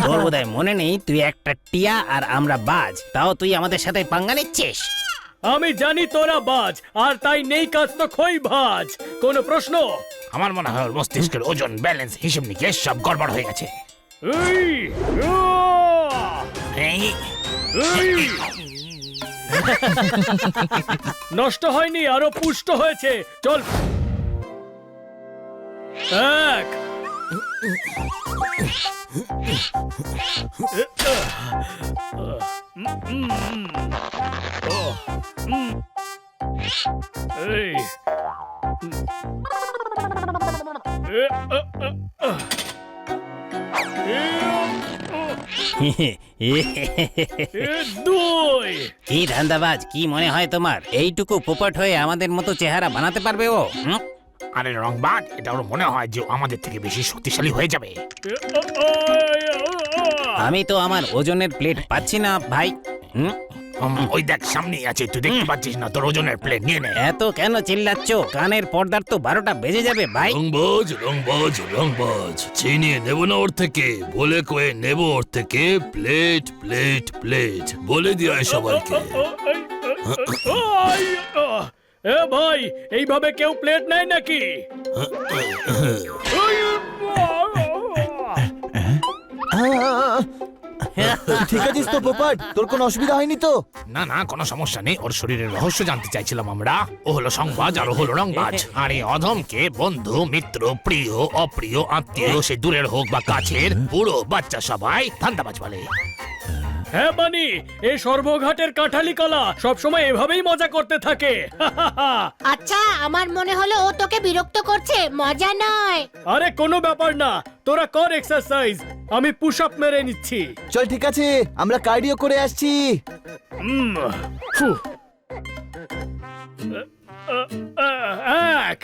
তোর বোধহয় মনে নেই তুই একটা টিয়া আর আমরা বাজ, তাও তুই আমাদের সাথে পাঙ্গা নিচ্ছিস। আমি জানি তোরা বাজ, আর তাই নেই কাজ তো খই ভাজ। কোন প্রশ্ন? আমার মনে হয় ওর মস্তিষ্কের ওজন, ব্যালেন্স, হিসেব নিকেশ সব গড়বড় হয়ে গেছে। এই, এই, এই। নষ্ট হয়নি, আরো পুষ্ট হয়েছে। চল। এক, এই, দুই। কি ধান্দাবাজ, কি মনে হয় তোমার এইটুকু পোপট হয়ে আমাদের মতো চেহারা বানাতে পারবে ও? আরে রংবাজ, এটা ওর মনে হয় যে ও আমাদের থেকে বেশি শক্তিশালী হয়ে যাবে। আমি তো আমার ওজনের প্লেট পাচ্ছি না ভাই। ওই দেখ সামনেই আছে, তুই দেখতে পাচ্ছিস না? তোর ওজনের প্লেট নিয়ে নে। এত কেন চিল্লাচ্ছ? কানের পর্দার তো 12টা বেজে যাবে ভাই। রংবাজ রংবাজ রংবাজ, চিনিয়ে নেব না ওর থেকে, বলে কয়ে নেব ওর থেকে প্লেট প্লেট প্লেট বলে দিয়ে সবাইকে। এ ভাই, এইভাবে কেউ প্লেট নেয় নাকি? ঠিক আছিস তো পোপট? তোর কোনো অসুবিধা হয়নি তো? না না, কোনো সমস্যা নেই। ওর শরীরের রহস্য জানতে চাইছিলাম আমরা। ও হলো সংবাজ আর ও হলো রংবাজ। আর এই অধমকে বন্ধু, মিত্র, প্রিয়, অপ্রিয়, আত্মীয়, সে দূরের হোক বা কাছের, বুড়ো বাচ্চা সবাই ধান্দাবাজ বলে। হ্যাঁ বানি, এই সর্বঘাটের কাঁঠালি কলা সবসময় এভাবেই মজা করতে থাকে। আচ্ছা, আমার মনে হলো ও তোকে বিরক্ত করছে, মজা নয়। আরে কোনো ব্যাপার না, তোরা কর এক্সারসাইজ, আমি পুশ আপ মেরে নিচ্ছি। চল ঠিক আছে, আমরা কার্ডিও করে আসছি। ফু। এক,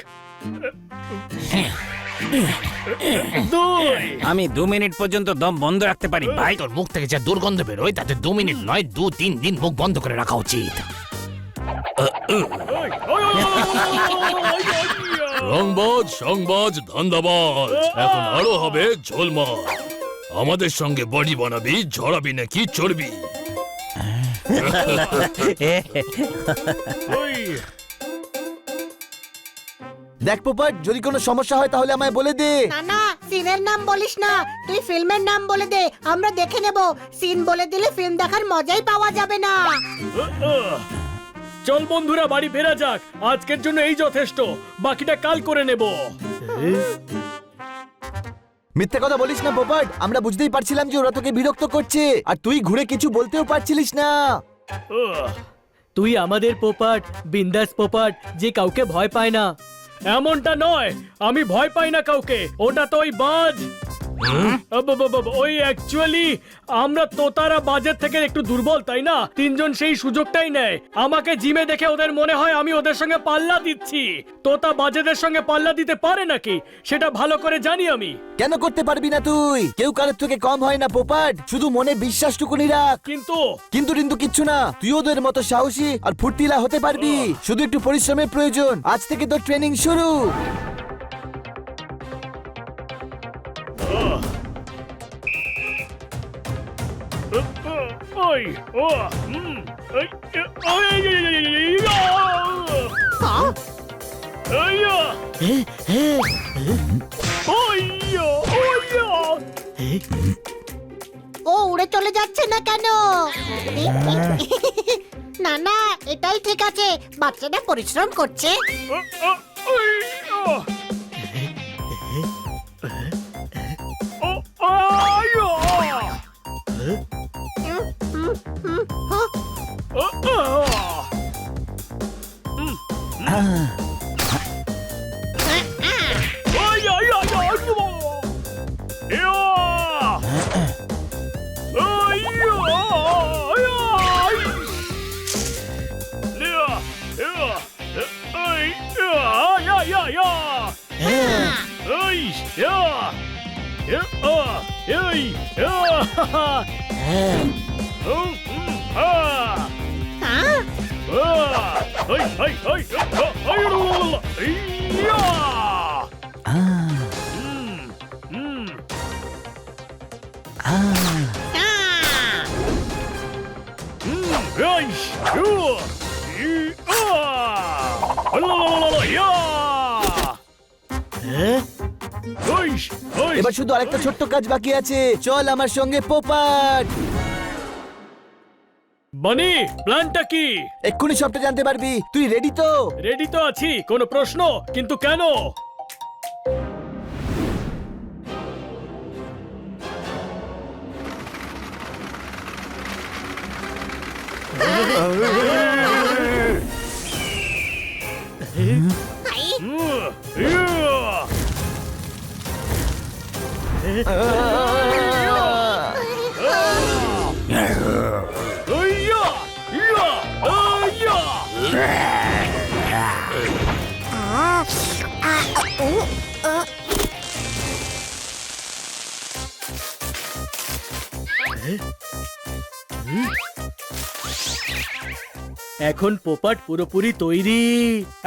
দুই। আমি 2 মিনিট পর্যন্ত দম বন্ধ রাখতে পারি ভাই। তোর মুখ থেকে যা দুর্গন্ধ বেরোয় তাতে 2 মিনিট নয়, 2-3 দিন মুখ বন্ধ করে রাখা উচিত। রংবাজ সংবাজ ধান্দাবাজ, এখন আরো হবে ঝোলমাল। আমাদের সঙ্গে বডি বানাবি, ঝরাবি নাকি চর্বি? দেখ পোপট, যদি কোনো সমস্যা হয় তাহলে আমায় বলে দে। না না, সিনের নাম বলিস না, তুই ফিল্মের নাম বলে দে, আমরা দেখে নেব। সিন বলে দিলে ফিল্ম দেখার মজাই পাওয়া যাবে না। চল বন্ধুরা, বাড়ি ফেরা যাক। আজকের জন্য এই যথেষ্ট, বাকিটা কাল করে নেব। মিথ্যে কথা বলিস না পোপট, আমরা বুঝতেই পারছিলাম যে ওরা তোকে বিরক্ত করছে, আর তুই ঘুরে কিছু বলতেও পারছিলিস না। তুই আমাদের পোপাট, বিন্দাস পোপাট, যে কাউকে ভয় পায় না। এমনটা নয়, আমি ভয় পাই না কাউকে, ওটা তো ওই বাজ। ওই অ্যাকচুয়ালি আমরা তোতারা বাজের থেকে একটু দুর্বল, তাই না? 3 জন সেই সুযোগটাই নেয়। আমাকে জিমে দেখে ওদের মনে হয় আমি ওদের সঙ্গে পাল্লা দিচ্ছি। তোতা বাজেদের সঙ্গে পাল্লা দিতে পারে নাকি সেটা ভালো করে জানি আমি। কেন করতে পারবি না তুই? কেউ কারোর থেকে কম হয় না পোপট, শুধু মনে বিশ্বাসটুকুনি রাখ। কিন্তু কিন্তু কিচ্ছু না, তুই ওদের মতো সাহসী আর ফুর্তিলা হতে পারবি, শুধু একটু পরিশ্রমের প্রয়োজন। আজ থেকে তোর ট্রেনিং শুরু। ওই ও ও উড়ে চলে যাচ্ছে না কেন? না না, এটাই ঠিক আছে, বাচ্চাটা পরিশ্রম করছে। এবার শুধু আরেকটা ছোট্ট কাজ বাকি আছে, চল আমার সঙ্গে পোপাট। বানি, প্ল্যানটা কি? এক্ষুনি সবটা জানতে পারবি, তুই রেডি তো? রেডি তো আছি, কোনো প্রশ্ন? কিন্তু কেন? এখন পোপাট পুরোপুরি তৈরি।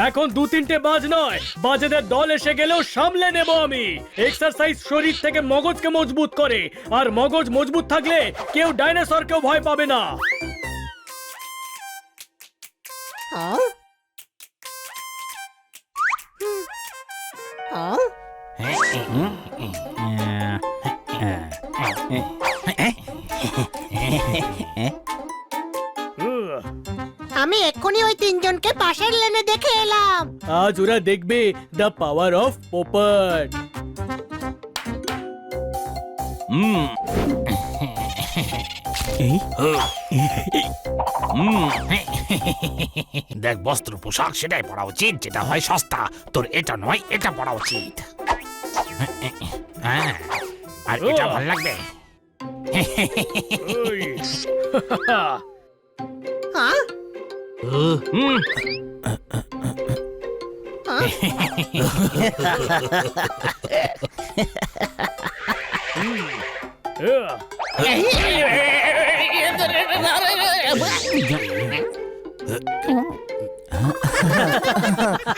এখন 2-3টে বাজ নয়, বাজেদের দল এসে গেলেও সামলে নেব আমি। এক্সারসাইজ শরীর থেকে মগজকে মজবুত করে, আর মগজ মজবুত থাকলে কেউ ডাইনোসরকেও ভয় পাবে না। আমি এক্ষুনি ওই তিনজনকে পাশের লেনে দেখে এলাম। আজ ওরা দেখবে দ্য পাওয়ার অফ পোপাট। দেখ, বস্ত্র পোশাক সেটাই পরা উচিত যেটা হয় সস্তা। তোর এটা নয়, এটা পরা উচিত। হ্যাঁ, আর এটা ভালো লাগবে। হ্যাঁ?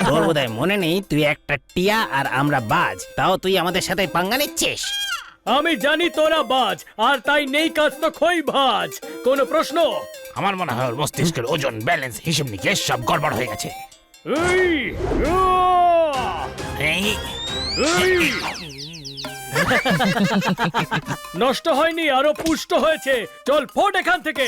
তোর বোধহয় মনে নেই তুই একটা টিয়া আর আমরা বাজ, তাও তুই আমাদের সাথে পাঙ্গা নিচ্ছিস। আমি জানি তোরা বাজ, আর তাই নেই কাজ তো খই ভাজ। কোনো প্রশ্ন? আমার মনে হয় ওর মস্তিষ্কের ওজন, ব্যালেন্স, হিসেব নিকেশ সব গড়বড় হয়ে গেছে। এই, এই, এই। নষ্ট হয়নি, আরো পুষ্ট হয়েছে। চল ফোট এখান থেকে।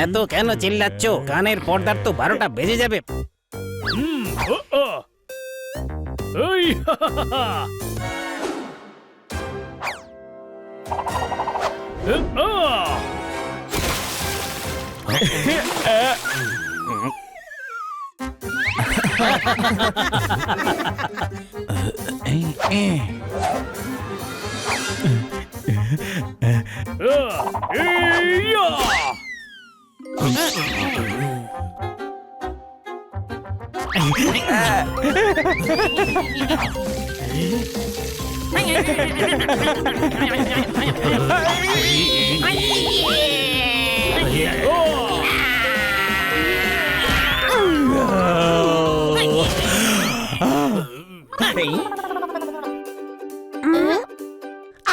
এত কেন চিল্লাচ্ছ? কানের পর্দার তো 12টা বেজে যাবে।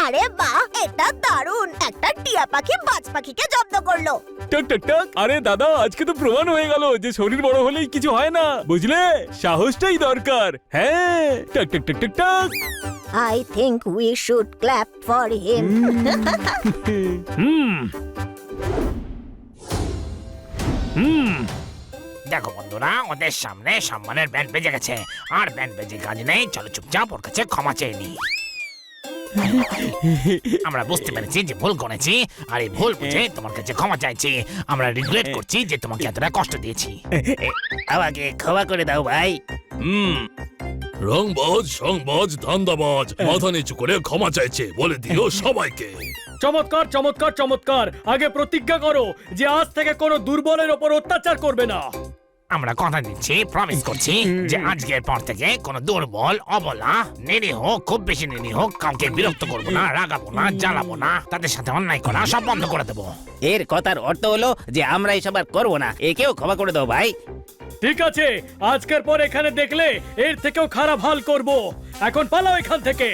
আরে বাহ, এটা দারুণ! একটা টিয়া পাখি বাজ পাখিকে জব্দ করলো। টক টক টক। আরে দাদা, আজকে তো প্রমাণ হয়ে গেল যে শরীর বড় হলেই কিছু হয় না, বুঝলে? সাহসটাই দরকার। হ্যাঁ, টক টক টক টক টক। I think we should clap for him. দেখো বন্ধুরা, ওদের সামনে সম্মানের ব্যান্ড বেজে গেছে, আর ব্যান্ড বেজে কাজ নেই। চলো চুপচাপ ওর কাছে ক্ষমা চেয়ে নি। আমরা বুঝতে পেরেছি যে ভুল করেছি, আর এই ভুল বুঝে তোমার কাছে ক্ষমা চাইছি। আমরা রিগ্রেট করছি যে তোমাকে এতটা কষ্ট দিয়েছি। আমাকে ক্ষমা করে দাও ভাই। রংবাজ, সংবাজ, ধান্দাবাজ মাথা নিচু করে ক্ষমা চাইছে বলে দিও সবাইকে। চমৎকার চমৎকার চমৎকার। আগে প্রতিজ্ঞা করো যে আজ থেকে কোনো দুর্বলের ওপর অত্যাচার করবে না। আমরা কথা দিচ্ছি, প্রমিস করছি যে আজকের পর থেকে কোনো দুর্বল, অবলা, নিরীহ, খুব বেশি নিরীহ কাউকে বিরক্ত করবো না, রাগাবো না, জ্বালাবো না, তাদের সাথে অন্যায় করা সব বন্ধ করে দেবো। এর কথার অর্থ হলো যে আমরা এসব আর করবো না। একেও ক্ষমা করে দাও ভাই। ঠিক আছে, আজকের পর এখানে দেখলে এর থেকেও খারাপ হাল করব। এখন পালাও এখান থেকে।